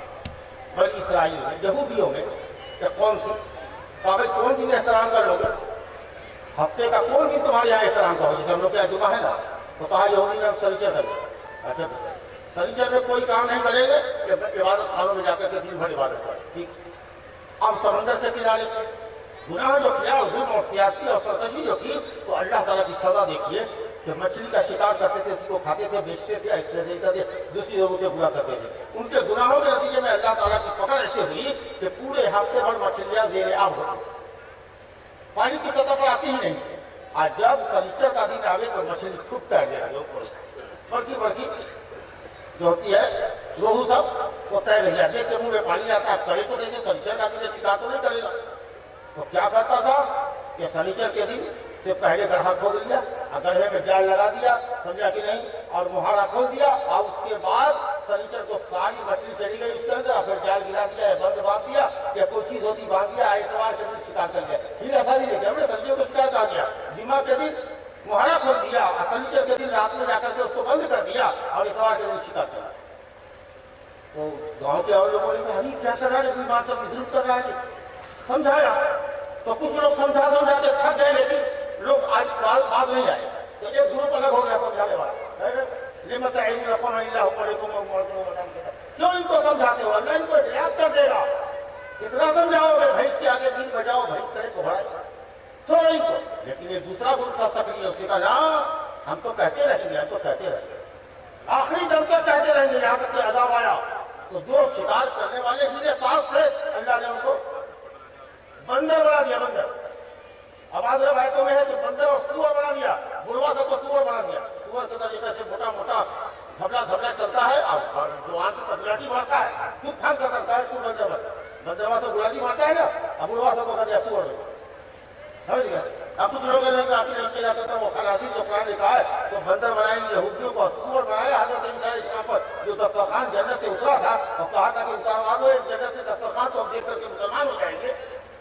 Speaker 1: بنی اسرائیل میں، یہودیوں میں کہ کون سی کاغذ کون دن احترام کر لو گے، ہفتے کا کون دن تمہارے یہاں احترام کرو، جیسے ہم لوگ کے یہاں جمعہ ہے نا، تو کہا یہودی نے سنیچر کر لیا، اچھا سنیچر میں کوئی کام نہیں کرے گے کہ عبادت خانوں میں جا کر کے دن بھر عبادت کرے، ٹھیک۔ اب سمندر سے کنارے گناہ جو کیا اور ظلم اور سیاسی اور سرکشی جو کی، تو اللہ تعالیٰ کی سزا دیکھیے کہ مچھلی کا شکار کرتے تھے، اس کو کھاتے تھے، بیچتے تھے، ایسے دیکھتے تھے، دوسری ضرورتیں پورا کرتے تھے، ان کے گناہوں کے نتیجے میں اللہ تعالیٰ کی پکڑ ایسے ہوئی کہ پورے ہفتے بھر مچھلیاں زیر آب ہوتی، پانی کی سطح پر آتی ہی نہیں، آج جب سنیچر کا دن آگے تو مچھلی خوب تیر جائے گی اوپر، بڑکی بڑکی جو ہوتی ہے روہو سب وہ تیر نہیں جاتی، دیکھ کے منہ میں پانی آتا ہے، کرے تو دیکھے سنیچر کا دن شکار تو نہیں کرے گا، تو کیا کرتا تھا کہ سنیچر کے دن سے پہلے گڑھا کھول دیا، گڑھے میں جال لگا دیا، سمجھا کہ نہیں، اور مہارا کھول دیا، اور اس کے بعد سنیچر کو ساری مچھلی چلی گئی اس کے اندر، اور پھر جال گرا دیا، بند باندھ دیا، یا کوئی چیز ہوتی باندھ دیا، اتوار کے دن شکار کر گیا، پھر ایسا نہیں دیکھا ہم نے سنیچر کو شکار کہا گیا، جمعہ کے دن مہارا کھول دیا، اور سنیچر کے دن رات میں جا کر کے اس کو بند کر دیا، اور اتوار کے دن شکار کیا۔ تو گاؤں کے اور لوگوں نے کہا کیا کر رہا ہے، کوئی بات سب ضرور کر رہا ہے، سمجھایا تو کچھ لوگ سمجھا کے تھک گئے، لیکن لوگ آج بات نہیں آئے، تو ایک گروپ الگ ہو گیا سمجھانے والا، کیوں ان کو سمجھاتے ہو، اللہ ان کو ہدایت کر دے گا، اتنا سمجھاؤ گے بھینس کے آگے دین بجاؤ، بھینس کرے کو بڑھائے چھوڑو ان کو، لیکن ایک دوسرا گروپ تھا سکری، اس نے کہا نا ہم تو کہتے رہیں گے، ہم تو کہتے رہیں گے، آخری دم تک کہتے رہیں گے، یہاں تک کہ عذاب آیا، تو جو شکار کرنے والے گرے ساتھ سے اللہ نے ان کو بندر بنا دیا، بندر، اب آج روایتوں میں ہے تو بندر اور سور بنا دیا، بڑوا سب کو سور بنا دیا، سور کے طریقے سے موٹا موٹا دھبلا دھبلا چلتا ہے، اور جو آن سے گلاٹی مارتا ہے، خود پھانک کر کرتا ہے، تو بندروا سے گلاٹی مارتا ہے نا، اب بڑوا سب کو کر دیا سور میں، سمجھ گیا۔ اب کچھ لوگوں نے کہا اپنے لڑکے جاتا تھا وہ خنازیر جو قرآن لکھا ہے تو بندر بنائیں گے، یہودیوں کو سور بنایا، حضرت عیسیٰ علیہ السلام پر جو دسترخوان جنت سے اترا تھا اور کہا تھا کہ اتاروا دو ایک جنت سے دسترخوان تو ہم دیکھ کر کے مسلمان ہو جائیں گے،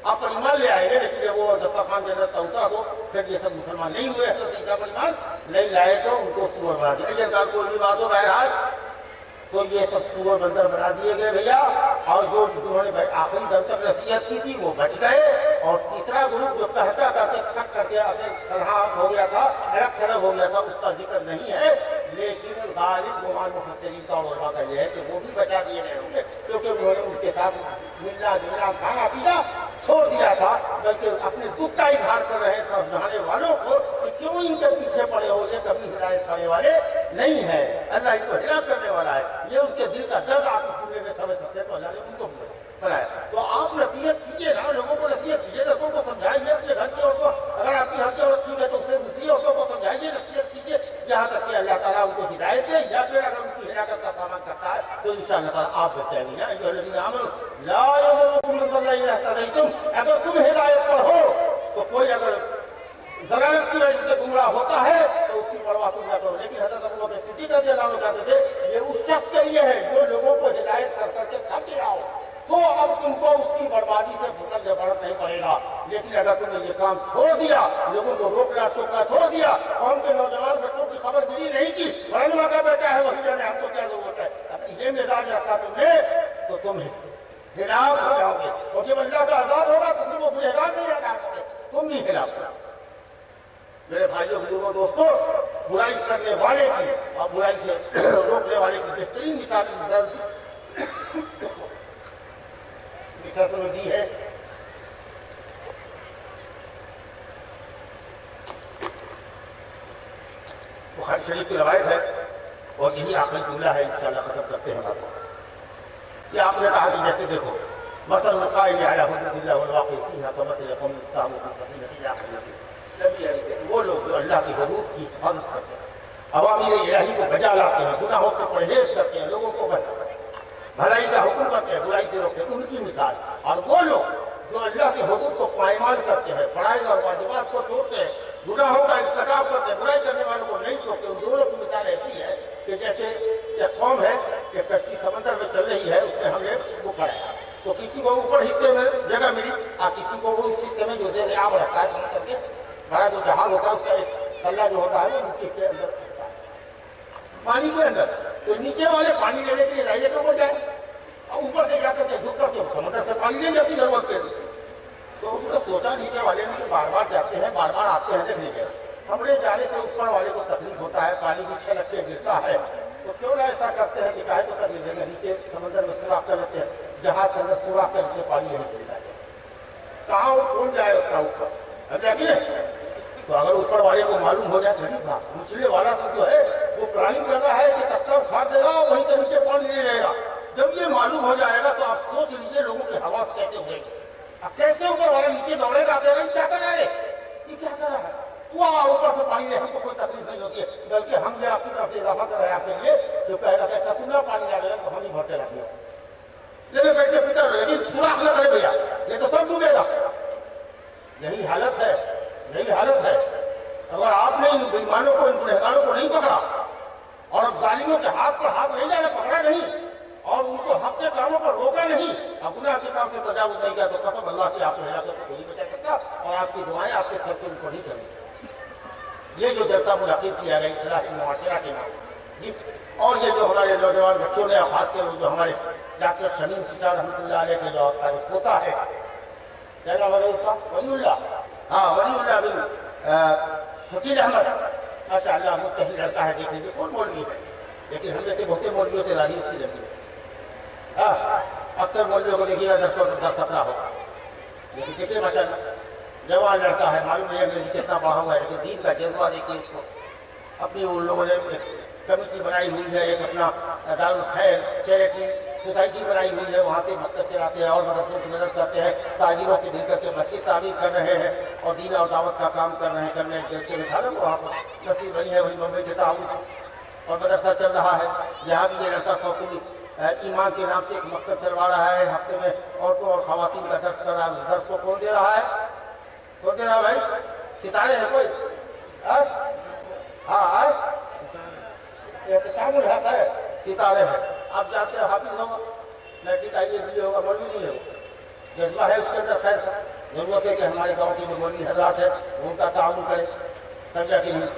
Speaker 1: آپ پر ایمان لے آئیں گے، لیکن جب وہ دسترخوان جنت کا اترا تو پھر یہ سب مسلمان نہیں ہوئے، حضرت عیسیٰ پر ایمان نہیں لائے تو ان کو سور بنا دیا۔ اگر کوئی بھی بات ہو بہرحال تو یہ سب سور بندر بنا دیے گئے بھیا، اور جو انہوں نے آخری دم تک نصیحت کی تھی وہ بچ گئے، اور تیسرا گروپ جو کہتا کرتے تھک کر کے اپنے طرح ہو گیا تھا، الگ تھلگ ہو گیا تھا، اس کا ذکر نہیں ہے، لیکن غالب گمان مفسرین کا اور علماء کا یہ ہے کہ وہ بھی بچا دیے گئے ہوں گے، کیونکہ انہوں نے ان کے ساتھ ملنا جلنا کھانا پینا چھوڑ دیا تھا، بلکہ اپنے دکھ کا اظہار کر رہے سمجھانے والوں کو کہ کیوں ان کے پیچھے پڑے ہو، یہ کبھی ہدایت کرنے والے نہیں ہیں، اللہ ان کو ہدایت کرنے والا ہے، یہ ان کے دل کا درد آپ اس دنیا میں سمجھ سکتے ہیں، تو اللہ نے ان کو بنایا۔ تو آپ نصیحت کیجیے نا، لوگوں کو نصیحت کیجیے، لوگوں کو سمجھائیے، اپنے گھر کی عورتوں، اگر آپ کی گھر کی عورت ٹھیک ہے تو اس سے دوسری عورتوں کو سمجھائیے، نصیحت کیجیے، یہاں تک کہ اللہ تعالیٰ ان کو ہدایت دے، یا پھر اگر ان کی ہلاکت کا سامان کرتا ہے تو انشاءاللہ تعالیٰ آپ بچائیں گے۔ ایھا الذین آمنوا لا یضرکم من ضل اذا اهتدیتم، اگر تم ہدایت پر ہو تو کوئی اگر ضلالت کی وجہ سے گمراہ ہوتا ہے تو اس کی پرواہ تم نہ کرو، لیکن حضرت ابو بکر صدیق رضی اللہ عنہ کہتے تھے یہ اس شخص کے لیے ہے جو لوگوں کو ہدایت کر کر کے تھک گیا ہو، تو اب تم کو اس کی بربادی سے فکر ضرورت نہیں پڑے گا، لیکن اگر تم نے یہ کام چھوڑ دیا، لوگوں کو روکنا ٹوکنا چھوڑ دیا، قوم کے نوجوان بچوں کی خبر گیری نہیں کی، علماء کا بیٹا ہے وہی جانے ہم کو کیا ضرورت ہے، اپنی یہ مزاج رکھا تم نے تو تم ہلاک ہو جاؤ گے، اور جب اللہ کا عذاب ہوگا تو تم وہ گنہگار نہیں ہلاک ہوگے، تم بھی ہلاک ہو۔ میرے بھائیوں بزرگوں دوستوں، برائی کرنے والے کی اور برائی سے روکنے والے کی بہترین مثال دی ہے۔ بخاری شریف کی روایت ہے اور یہی آخری جملہ ہے، انشاءاللہ ختم کرتے ہیں بات کو، کہ آپ نے کہا کہ جیسے دیکھو مثل القائم علی حدود اللہ والواقع فیہا کمثل قوم استقاموا فی سفینۃ الی آخرہ، وہ لوگ جو اللہ کی حدود کی حفاظت کرتے ہیں، اوامر الہی کو بجا لاتے ہیں، گناہوں سے پرہیز کرتے ہیں، لوگوں کو بھلائی کا حکم کرتے ہیں، برائی سے روکتے ہیں، ان کی مثال، اور وہ لوگ جو اللہ کی حدود کو پائمال کرتے ہیں، فرائض اور واجبات کو توڑتے ہیں، گناہوں کا ارتکاب کرتے ہیں، برائی کرنے والوں کو نہیں چھوڑتے، ان دونوں کی مثال ایسی ہے کہ جیسے ایک قوم ہے کہ کشتی سمندر میں چل رہی ہے، اس میں ہم نے وہ کھڑا تو کسی کو اوپر حصے میں جگہ ملی اور کسی کو وہ اس حصے میں جو زیر آب رکھا ہے سمندر کے بڑا جو جہاز ہوتا ہے اس کا ایک تلہ جو ہوتا ہے وہ نیچے کے اندر ہوتا ہے پانی کے اندر، تو نیچے والے پانی لینے کے لیے رائلے کو جائے اور اوپر سے جا کر کے جھک کر کے سمندر سے پانی لیں گے اپنی ضرورت کے لیے، تو اس نے سوچا نیچے والے نے بار بار جاتے ہیں، بار بار آتے ہیں، دیکھ لیجیے ہمارے جانے سے اوپر والے کو تکلیف ہوتا ہے، پانی بھی چھلک کے گرتا ہے، تو کیوں نہ ایسا کرتے ہیں کہ کاہے کو تکلیف دیں گے، نیچے سمندر میں سوراخ کر لیتے ہیں، جہاز کے اندر سوراخ کر کے پانی یہیں چلے جائے کہاں وہ کھول جائے اتنا اوپر، اب دیکھیے تو اگر اوپر والے کو معلوم ہو جائے غریب بات، نچلے والا تو جو ہے وہ پلاننگ کر رہا ہے کہ تختہ اٹھا دے گا وہیں سے نیچے پانی لے لے گا، جب یہ معلوم ہو جائے گا تو آپ سوچ لیجیے لوگوں کے حواس کیسے ہوئے گی، اب کیسے اوپر والا نیچے دوڑے گا، یہ کیا کر رہا ہے، یہ کیا کر رہا ہے، وہ اوپر سے پانی لے، ہم کو کوئی تکلیف نہیں ہوتی ہے، بلکہ ہم جو آپ کی طرف سے اضافہ کر رہے ہیں آپ کے لیے جو کہے گا کہ اچھا تم نہ پانی لا گا تو ہم ہی بھرتے رکھیں لیکن بیٹھ کے پیتا رہے، لیکن سوراخ نہ کرے بھیا یہ تو سب ڈوبے گا، یہی حالت ہے، یہی حالت ہے، اگر آپ نے ان بےایمانوں کو ان گنہگاروں کو نہیں پکڑا اور اب ظالموں کے ہاتھ پر ہاتھ نہیں ڈالا، پکڑا نہیں اور ان کو حق کے کاموں پر روکا نہیں، اب گناہ کے کام سے تجاوز نہیں کیا تو قسم اللہ کی آپ کو ہلاکت کو نہیں بچا سکتا اور آپ کی دعائیں آپ کے سر کے اوپر نہیں چلیں۔ یہ جو جلسہ منعقد کیا گیا اصلاح معاشرہ کے نام جی، اور یہ جو ہمارے نوجوان بچوں نے خاص کر جو ہمارے ڈاکٹر شمیم چچا رحمۃ اللہ علیہ کے جو پوتا ہے کیا نام ہے اس کا، ولی اللہ بن شکیل احمد، ماشاء اللہ مستحیل لڑکا ہے، دیکھ لیجیے کون مولوی ہے، لیکن ہم جیسے بہت سے مولویوں سے راضی اس کی لگی ہے، اکثر مولویوں کو دیکھیے گا در پکڑا ہوگا، لیکن دیکھیے ماشاء اللہ جوان لڑکا ہے، معلوم نہیں ہے کتنا پڑھا ہوا ہے، لیکن دین کا جذبہ دیکھیے اس کو، اپنی ان لوگوں نے کمیٹی بنائی ہوئی ہے، ایک اپنا دارالخیر چیریٹی سوسائٹی بنائی ہوئی ہے، وہاں سے مکتب چلاتے ہیں اور مدرسوں کی مدد کرتے ہیں، تاجروں سے مل کر کے مسجد تعمیر کر رہے ہیں اور دین اور دعوت کا کام کر رہے ہیں، کرنے جیسے میں کھانا وہاں پر مسجد بنی ہے، وہی ممبئی کے تعاون سے اور مدرسہ چل رہا ہے، یہاں بھی یہ لڑکا سوکولی ایمان کے نام سے ایک مکتب چلوا رہا ہے، ہفتے میں عورتوں اور خواتین کا درس کر رہا ہے، درس کو کون دے رہا ہے، کون دے رہا ہے بھائی، ستارے ہیں کوئی، ہاں احتسام الحق ہے، ستارے ہیں، آپ جاتے ہیں حافظ ہوگا، میٹرک آئی اے ہوگا، مولوی نہیں ہوگا، جذبہ ہے اس کے اندر، خیر ضرورت ہے کہ ہمارے گاؤں کے جو مولوی حضرات ہیں وہ ان کا تعاون کریں، سمجھا کہ نہیں،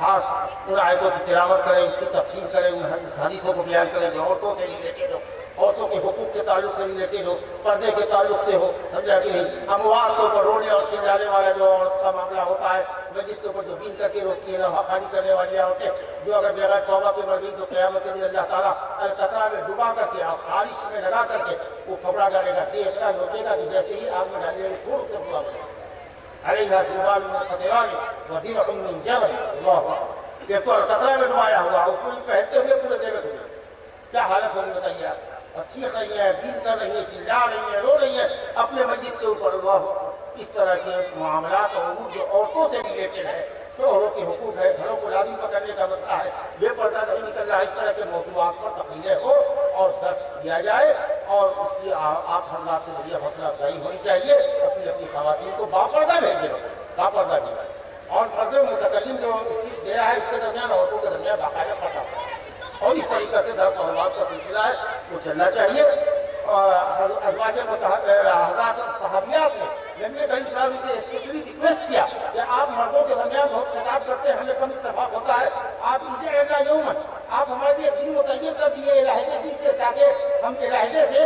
Speaker 1: خاص ان آیتوں کی تلاوت کریں، اس کی تفسیر کریں، ان حدیثوں کو بیان کریں جو عورتوں سے ریلیٹڈ ہو، عورتوں کے حقوق کے تعلق سے ریلیٹڈ ہو، پردے کے تعلق سے ہو، سمجھا کہ نہیں؟ اموات کے اوپر رونے اور چلانے والا جو عورت کا معاملہ ہوتا ہے، مسجد کے اوپر جو بین کر کے روکتی ہے، نفع خانی کرنے والی عورتیں جو اگر بغیر توبہ کے مر گئی تو قیامت کے دن اللہ تعالیٰ القطرہ میں ڈبا کر کے اور خارش میں لگا کر کے وہ کپڑا ڈالے گا، دیکھ کر روکے گا کہ جیسے ہی آگ میں ڈالے گا تھوڑ سے پورا بنے علیہ سلوان من قطران ودرع من جبل، اللہ اکبر، کہ تو القطرہ میں ڈبایا ہوا اس کو پہنتے ہوئے پورے دیوت ہوئے، کیا حالت ہوگی بتائیے آپ؟ اور چیخ رہی ہیں، بین کر رہی ہیں، چلا رہی ہیں، رو رہی ہیں اپنے مسجد کے اوپر، اللہ اکبر۔ اس طرح کے معاملات اور امور جو عورتوں سے ریلیٹڈ ہے، شوہروں کے حقوق ہے، گھروں کو لازم پکڑنے کا مسئلہ ہے، بے پردہ نہیں نکل رہا، اس طرح کے موضوعات پر تقریریں ہو اور درس دیا جائے اور اس کی آپ حضرات کے ذریعے حوصلہ افزائی ہونی چاہیے، اپنی خواتین کو باپردہ بھیجے، باپردہ بھیجے، اور فرد متکلم جو اسپیچ دے رہا ہے اس کے درمیان عورتوں کے درمیان باقاعدہ پردہ ہو اور اس طریقے سے درس اور بات کا سلسلہ ہے وہ چلنا چاہیے۔ ازواج حضرات صحابیات نے نبی کریم صلی اللہ علیہ وسلم سے اسپیشلی ریکویسٹ کیا کہ آپ مردوں کے درمیان بہت خطاب کرتے ہیں، ہمیں کم اتفاق ہوتا ہے، آپ اجعلنا یوما، آپ ہمارے لیے دن متعین کر دیجیے علیحدہ دن سے تاکہ ہم علیحدہ سے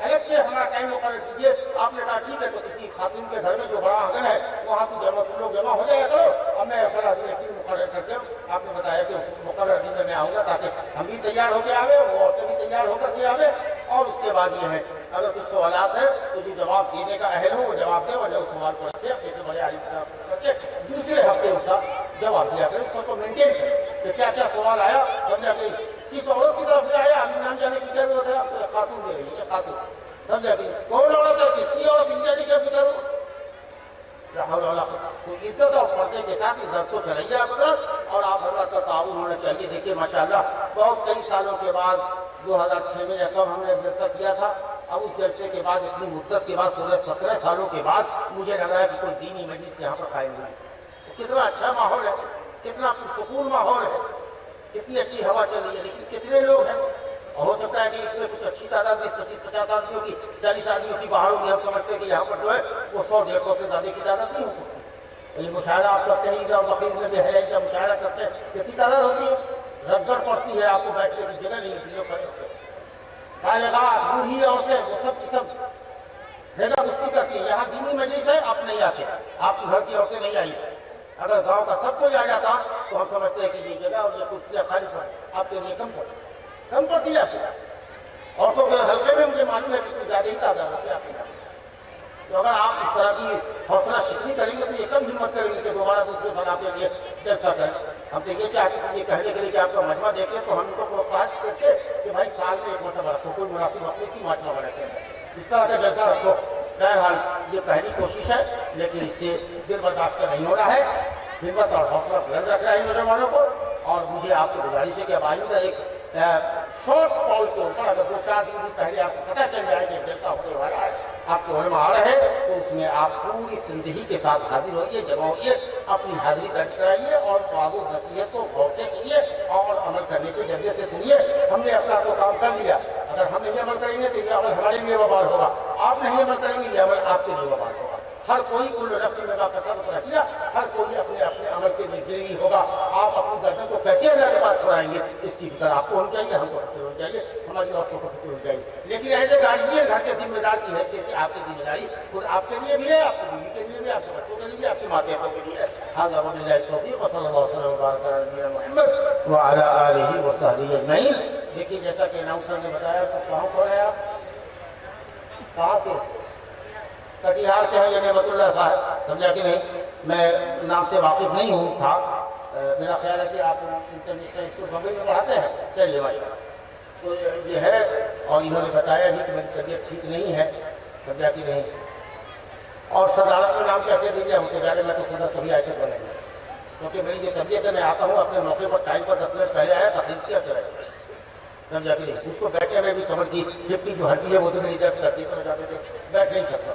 Speaker 1: الگ سے ہمارا ٹائم مقرر کیجیے۔ آپ نے کہا ٹھیک ہے، تو کسی خاتون کے گھر میں جو بڑا آنگن ہے وہاں تو تم لوگ جمع ہو جایا کرو اور میں فلاں دن مقرر کرتے ہوں۔ آپ نے بتایا کہ مقرر دن میں آؤں گا تاکہ ہم بھی تیار ہو کے آوے، وہ عورتیں بھی تیار ہو کر کے آوے، اور اس کے بعد یہ ہے اگر کچھ سوالات ہیں تو جو جواب دینے کا اہل ہو وہ جواب دے، اور جو سوال کو رکھے اپنے سے بڑے عالم صاحب رکھے، دوسرے ہفتے اس کا جواب دیا کرے، اس کو مینٹین کرے کہ کیا کیا سوال آیا، سمجھا کہ کس عورت کی طرف سے آیا، ہم نام جانے کی ضرورت ہے، آپ خاتون دے رہی ہے، خاتون، سمجھا کہ کون عورت ہے، کس کی عورت، انڈیا کی کیا فکر ہو، تو عزت اور پردے کے ساتھ اس درس کو چلائیے آپ حضرات، اور آپ حضرات کا تعاون ہونا چاہیے۔ دیکھیے ماشاءاللہ بہت کئی سالوں کے بعد 2006 میں رقم ہم نے جلسہ کیا تھا، اب اس جلسے کے بعد اتنی مدت کے بعد 16-17 سالوں کے بعد مجھے لگ رہا ہے کہ کوئی دینی مجلس یہاں پر قائم ہوئی، کتنا اچھا ماحول ہے، کتنا پرسکون ماحول ہے، کتنی اچھی ہوا چل رہی ہے، لیکن کتنے لوگ ہیں، اور ہو سکتا ہے کہ اس میں کچھ اچھی تعداد میں 25-50 آدمیوں کی، 40 آدمیوں کی باہر ہوگی، ہم سمجھتے ہیں کہ یہاں پر جو ہے وہ 100-150 سے زیادہ کی تعداد نہیں ہو سکتی۔ یہ مشاہدہ آپ کرتے ہیں ادھر بقیر میں بھی ہے، جب مشاہدہ کرتے ہیں کتنی تعداد ہوتی ہے، رگڑ پڑتی ہے، آپ کو بیٹھنے کی جگہ نہیں ہوتی ہے، بالغات، بوڑھی عورتیں، وہ سب کی سب جگہ گشتی کرتی ہیں۔ یہاں دینی مجلس ہے، آپ نہیں آتے، آپ کے گھر کی عورتیں نہیں آئی، اگر گاؤں کا سب کوئی آ جاتا تو ہم سمجھتے ہیں کہ یہ جگہ اور یہ کرسیاں خالی پڑیں، آپ کے لیے کم پڑتی جاتی ہے۔ عورتوں کے حلقے میں مجھے معلوم ہے کہ کچھ زیادہ ہی تعداد ہوتی ہے آپ کے گھر، تو اگر آپ اس طرح کی حوصلہ شکنی کریں گے تو یہ کم ہمت کریں گے کہ دوبارہ دوسرے سال آپ کے لیے جلسہ کریں۔ ہم سے یہ چاہتے ہیں یہ کہنے کے لیے کہ آپ کا مجمع دیکھیں تو ہم ان کو پروتساہت کرتے کہ بھائی سال میں ایک مرتبہ رکھو، کوئی مناسب وقت کی مجمع بناتے ہیں، اس طرح کا جلسہ رکھو۔ بہرحال یہ پہلی کوشش ہے، لیکن اس سے دل برداشت نہیں ہو رہا ہے، ہمت اور حوصلہ بلند رکھ رہا ہے نوجوانوں کو، اور مجھے آپ کو گزارش ہے کہ اب آئندہ ایک شارٹ کال کے اوپر اگر 2-4 دن بھی پہلے آپ کو پتہ چل جائے کہ جلسہ ہونے والا ہے، آپ کے علماء آ رہے ہیں، تو اس میں آپ پوری تندہی کے ساتھ حاضر ہوئیے، جمع ہوئیے، اپنی حاضری درج کرائیے اور وعظ و نصیحت کو غور سے سنیے اور عمل کرنے کے ذریعے سے سنیے۔ ہم نے اپنا تو کام کر لیا، اگر ہم نہیں عمل کریں گے تو یہ عمل ہمارے لیے وبال ہوگا، آپ نہیں عمل کریں گے یہ عمل آپ کے لیے وبال ہوگا۔ ہر کوئی کل نفس بما کسبت رہینہ، ہر کوئی اپنے اپنے عمل کے لیے گرہی ہوگا۔ آپ اپنی گردن کو کیسے اللہ کے پاس چھڑائیں گے، اس کی فکر آپ کو ہونی چاہیے، ہم کو فکر ہونی چاہیے، ہماری عورتوں کو فکر ہونی چاہیے۔ لیکن ایسے گارجین گھر کے ذمہ دار کی حیثیت سے آپ کی ذمہ داری خود آپ کے لیے بھی ہے، آپ کی بیوی کے لیے بھی، آپ کے بچوں کے لیے بھی، آپ کے ماتحتوں کے لیے ہے۔ ھذا وباللہ التوفیق وصلی اللہ وسلم وبارک علی نبینا محمد وعلی آلہ وصحبہ اجمعین۔ دیکھیے جیسا کہ اناؤنسر نے بتایا تو کہاں پر ہیں آپ، کہاں سے؟ کٹیہار کے ہیں، یہ نعمت اللہ صاحب، سمجھا کہ نہیں؟ میں نام سے واقف نہیں ہوں تھا، میرا خیال ہے کہ آپ انٹرنیشنل اسکول بمبئی میں پڑھاتے ہیں، چلیے ماشاء اللہ۔ تو یہ ہے، اور انہوں نے بتایا بھی کہ میری طبیعت ٹھیک نہیں ہے، سمجھا کہ نہیں؟ اور صدارت میں نام کیسے دیں گے؟ ہم تو جانے میں تو صدر کبھی آئے تھے بنے گا، کیونکہ میری جو طبیعت ہے میں آتا ہوں اپنے موقع پر ٹائم پر 10 منٹ پہلے آیا، تقریب کیا چلا جائے، سمجھا کہ نہیں؟ اس کو بیٹھنے میں بھی کمر کی ہپ جو ہڈی ہے وہ تو میری درد کرتی ہے، جاتے تھے بیٹھ نہیں سکتا،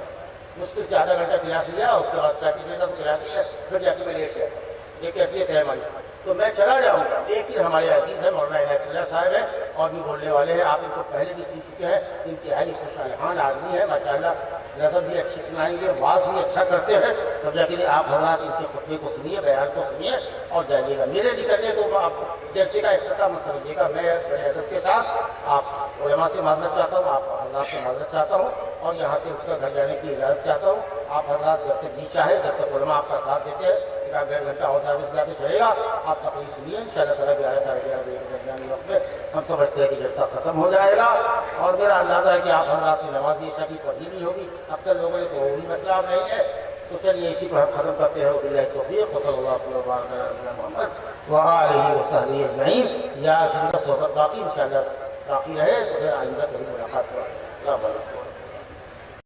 Speaker 1: مشکل سے آدھا گھنٹہ کلاس لیا، اس کے بعد پریکٹس لینا تو کلاس لیا، پھر جا کے میں لیٹ گیا۔ یہ کیفیت ہے ہماری، تو میں چلا جاؤں گا، لیکن ہمارے عزیز ہے مولانا عنایت اللہ صاحب ہیں اور بھی بولنے والے ہیں، آپ ان کو پہلے بھی سن چکے ہیں، انتہائی خوشحال آدمی ہے ماشاء اللہ، نظر بھی اچھی سنائیں گے، واز بھی اچھا کرتے ہیں، سمجھا کہ آپ حضرات ان کے خطبے کو سنیے، بیان کو سنیے اور جائیے گا۔ میرے نکلنے کو آپ جلسے کا اختتام مت سمجھیے گا، میں بڑے ادب کے ساتھ آپ علماء سے معذرت چاہتا ہوں، آپ حضرات سے معذرت چاہتا ہوں اور یہاں سے اس کا گھر جانے کی اجازت چاہتا ہوں۔ آپ حضرات جب تک جی چاہے، جب تک علماء آپ کا ساتھ دیتے ہیں، ایک آدھ ڈیڑھ گھنٹہ اور زیادہ رہے گا، آپ تقریر سنیے، ان شاء اللہ تعالیٰ 11 ساڑھے 11 بجے کے درمیانی وقت میں ہم سمجھتے ہیں کہ جلسہ ختم ہو جائے گا۔ اور میرا اندازہ ہے کہ آپ حضرات کی نماز عشاء کی پڑھی نہیں ہوگی، اکثر لوگوں نے تو وہ بھی مسئلہ نہیں ہے، تو چلیے اسی کو ہم ختم کرتے ہیں۔ باللہ توفیق، صلی اللہ علیہ محمد وآلہ وصحبہ اجمعین۔ یا صحبت باقی انشاءاللہ باقی رہے تو پھر آئندہ کبھی ملاقات ہوگی۔ السلام علیکم۔